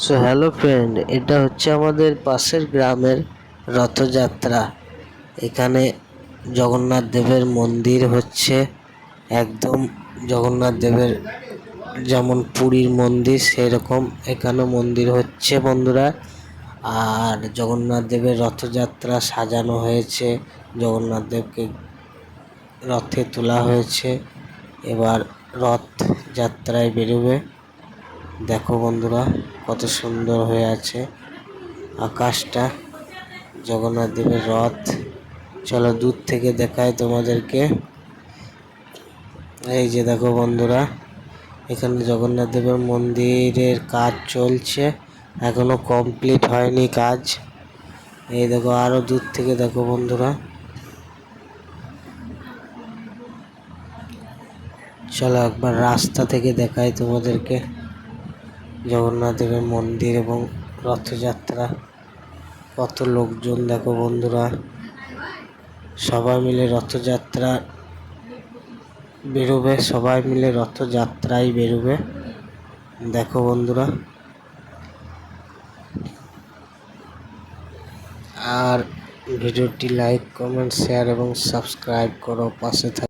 So hello friend, এটা হচ্ছে আমাদের পাশের গ্রামের রথযাত্রা। এখানে জগন্নাথ দেবের মন্দির হচ্ছে, একদম জগন্নাথ দেবের যেমন পুরীর মন্দির সেরকম এখানে মন্দির হচ্ছে বন্ধুরা। আর জগন্নাথ দেবের রথযাত্রা সাজানো হয়েছে, জগন্নাথ দেবকে রথে তোলা হয়েছে, এবার রথ যাত্রায় বেরোবে। দেখো বন্ধুরা কত সুন্দর হয়ে আছে আকাশটা, জগন্নাথ দেবের রথ। চলো দূর থেকে দেখায় তোমাদেরকে। এই যে দেখো বন্ধুরা, এখানে জগন্নাথ দেবের মন্দিরের কাজ চলছে, এখনো কমপ্লিট হয়নি কাজ। এই দেখো আরো দূর থেকে দেখো বন্ধুরা। চলো একবার রাস্তা থেকে দেখাই তোমাদেরকে জগন্নাথ দেবের মন্দির এবং রথযাত্রা। কত লোকজন দেখো বন্ধুরা, সবাই মিলে রথযাত্রা বেরোবে, সবাই মিলে রথযাত্রায় বেরোবে। দেখো বন্ধুরা, আর ভিডিওটি লাইক, কমেন্ট, শেয়ার এবং সাবস্ক্রাইব করো, পাশে থাকো।